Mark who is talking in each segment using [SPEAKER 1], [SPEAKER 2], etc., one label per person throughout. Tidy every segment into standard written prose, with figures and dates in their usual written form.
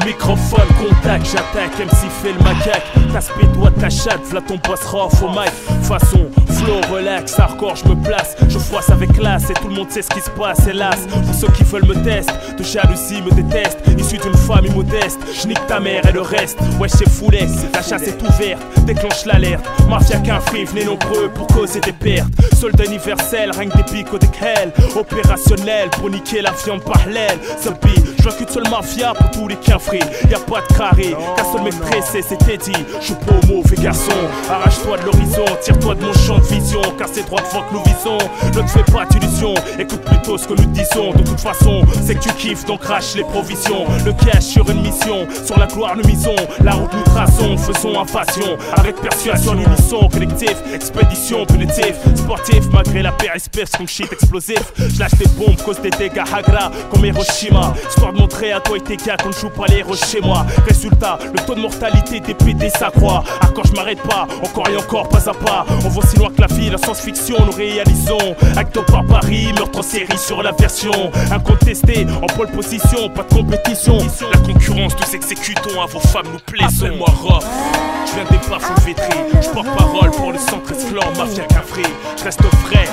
[SPEAKER 1] Microphone, contact, j'attaque, MC fait le macaque. Casse-pied, doigt ta chatte, v'là ton passera off au mic. Façon, flow, relax, hardcore, je me place. Je froisse avec classe et tout le monde sait ce qui se passe, hélas. Pour ceux qui veulent me tester, de jalousie me détestent. Issu d'une famille modeste, j'nique ta mère et le reste. Ouais, c'est foulet, la chasse est ouverte, déclenche l'alerte. Mafia qu'un free, venez nombreux pour causer des pertes. Soldat universel, règne des pics au décrel. Opérationnel pour niquer la viande par l'aile. Selby, je vois qu'une seule mafia pour tous les quinfrés. Y'a pas de carré, qu'un seul mec pressé, c'était dit. J'suis pas au mauvais garçon, arrache-toi de l'horizon, tire-toi de mon champ de vision, car c'est droit devant que nous visons. Ne te fais pas d'illusions, écoute plutôt ce que nous disons. De toute façon, c'est que tu kiffes, donc crache les provisions. Le cash sur une mission, sur la gloire nous misons. La route nous traçons, faisons invasion. Avec persuasion, l'unisson, collectif, expédition punitive. Sportif, malgré la paire espèce comme shit explosif. J'lâche des bombes, cause des dégâts hagra, comme Hiroshima. Histoire de montrer à toi et tes gars qu'on ne joue pas les héros chez moi. Résultat, le taux de mortalité des PD s'accroît. Ah, quand je m'arrête pas, encore et encore, pas à pas. On va si loin que la vie, la science-fiction, nous réalisons. Acte par Paris, meurtre en série sur la version. Incontesté, en pole position, pas de compétition. La concurrence, nous exécutons, à vos femmes nous plaisons. Appelle-moi Rof, je viens des bas-fonds vétrés. Je porte parole pour le centre esclan, mafia qu'un free. Je reste vrai,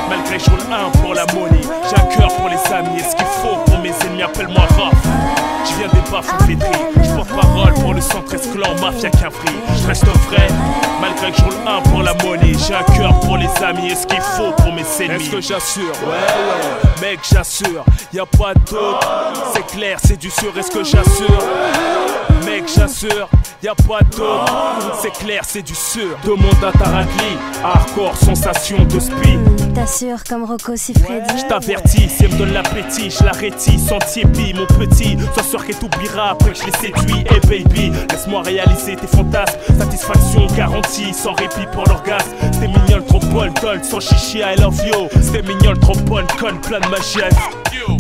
[SPEAKER 1] malgré je roule un pour la monnaie. J'ai un cœur pour les amis, et ce qu'il faut pour mes ennemis, appelle-moi Rof. Je viens des bas-fonds vétrés. Je porte parole pour le centre esclan, mafia qu'un free. Je reste vrai, malgré que je roule un pour la monnaie. J'ai un cœur pour les amis, et ce qu'il faut pour mes ennemis. Est-ce que j'assure? Ouais, mec, j'assure, y'a pas d'autre. C'est clair, c'est du sûr, est-ce que j'assure? Mec, j'assure, y'a pas d'autre. C'est clair, c'est du sûr. Demande à Tarakli, hardcore, sensation de speed.
[SPEAKER 2] T'assures comme Rocco Siffredi.
[SPEAKER 1] Je t'avertis, si elle me donne l'appétit, je l'arrêtis, sentier-pis, mon petit. Sois sûr qu'elle t'oubliera après que je l'ai séduit. Hey baby, laisse-moi réaliser tes fantasmes. Satisfaction garantie, sans répit pour l'orgasme. C'était mignon, trop bonne, doll, sans chichi, I love you. C'était mignon, trop bonne, conne, plein de magie.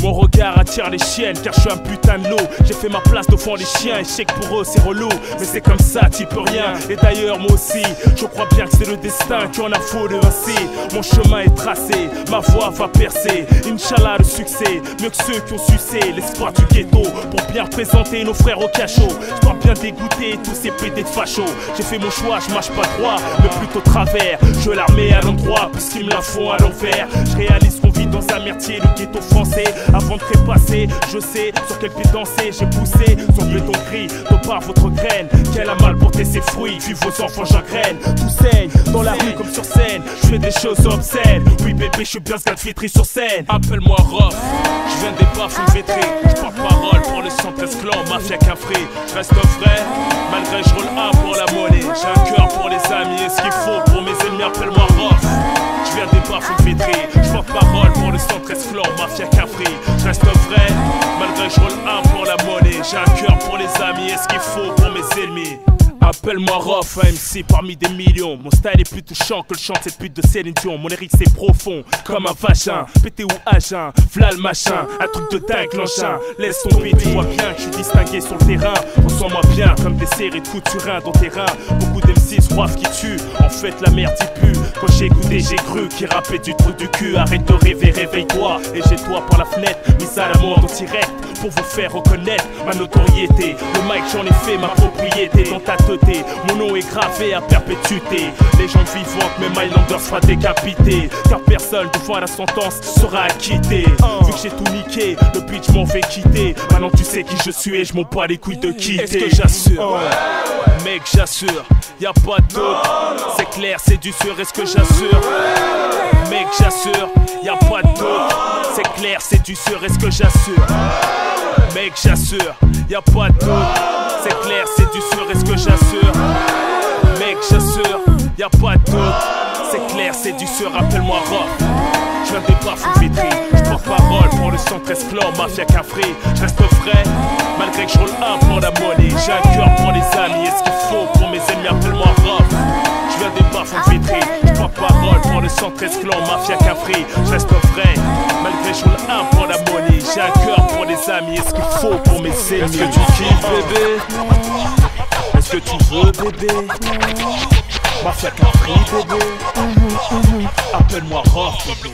[SPEAKER 1] Mon regard attire les chiennes, car je suis un putain de loup. J'ai fait ma place devant les chiens, et je sais que pour eux c'est relou. Mais c'est comme ça, t'y peux rien. Et d'ailleurs, moi aussi, je crois bien que c'est le destin qui en a faux de ainsi. Mon chemin est tracé, ma voix va percer. Inch'Allah, le succès, mieux que ceux qui ont sucé l'espoir du ghetto. Pour bien représenter nos frères au cachot. Je dois bien dégoûter tous ces PD de fachos. J'ai fait mon choix, je marche pas droit, mais plutôt travers. Je la remets à l'endroit, puisqu'ils me la font à l'envers. Je réalise qu'on vit dans un merdier, le ghetto français. Avant de trépasser, je sais sur quel pied danser. J'ai poussé son béton gris de par votre graine. Qu'elle a mal porté ses fruits, puis vos enfants j'engraine. Tout saigne, dans la rue comme sur scène. Je fais des choses obscènes. Oui bébé, je suis bien ce gars de fitri sur scène. Appelle-moi Rof, je viens des bas-fonds vétrés. Je porte parole pour le centre esclan, mafia qu'un free. Je reste vrai, malgré je roule un pour la monnaie. J'ai un cœur pour les amis et ce qu'il faut pour mes ennemis, appelle-moi Rof. Je viens des bas-fonds vétrés. Je porte parole pour le centre esclan, mafia qu'un free. Je reste vrai, malgré je roule un pour la monnaie. J'ai un cœur pour les amis et ce qu'il faut pour mes ennemis. Appelle-moi Rof, un MC parmi des millions. Mon style est plus touchant que le chant de cette pute de Céline Dion. Mon lyrique c'est profond, comme un vagin. Pété ou agin, v'là le machin. Un truc de dingue l'engin. Laisse tomber, tu vois bien que je suis distingué sur le terrain. Ressens-moi bien comme des séries de coups de surin dans terrain. Beaucoup d'MC roivent qui tuent, en fait la merde y pue. Quand j'ai écouté j'ai cru qu'il rappait du trou du cul. Arrête de rêver, réveille-toi et jette-toi par la fenêtre. Mise à la mort en direct pour vous faire reconnaître ma notoriété. Le mic j'en ai fait ma propriété. Dans ta tête mon nom est gravé à perpétuité. Légende vivante, mais Mylander sera décapité. Car personne devant la sentence sera acquitté. Vu que j'ai tout niqué, le bitch m'en fait quitter. Maintenant tu sais qui je suis et je m'en bats les couilles de quitter. Est-ce que j'assure? Mec j'assure, y'a pas d'autre. C'est clair, c'est du sûr, est-ce que j'assure? Mec j'assure, y'a pas d'autre. C'est clair, c'est du sûr, est-ce que j'assure? Mec j'assure, y'a pas d'autre. C'est clair, c'est du sûr, est-ce que j'assure? Mec, j'assure, y'a pas d'autre. C'est clair, c'est du sûr, appelle-moi Rof. Je viens des bas-fonds vétrés. Je porte parole pour le centre esclan, mafia qu'un free. Je reste vrai, malgré que je roule un pour la monnaie. J'ai un cœur pour les amis, et ce qu'il faut pour mes ennemis, appelle-moi Rof. Je viens des bas-fonds vétrés. Je porte parole pour le centre esclan, mafia qu'un free. Je reste vrai, malgré que je roule un pour la monnaie. J'ai un cœur pour les amis, et ce qu'il faut pour mes ennemis. Est-ce que tu kiffes, bébé? Est-ce que tu veux, bébé? Mafia qu'un free, bébé. Appelle-moi Rof, bébé.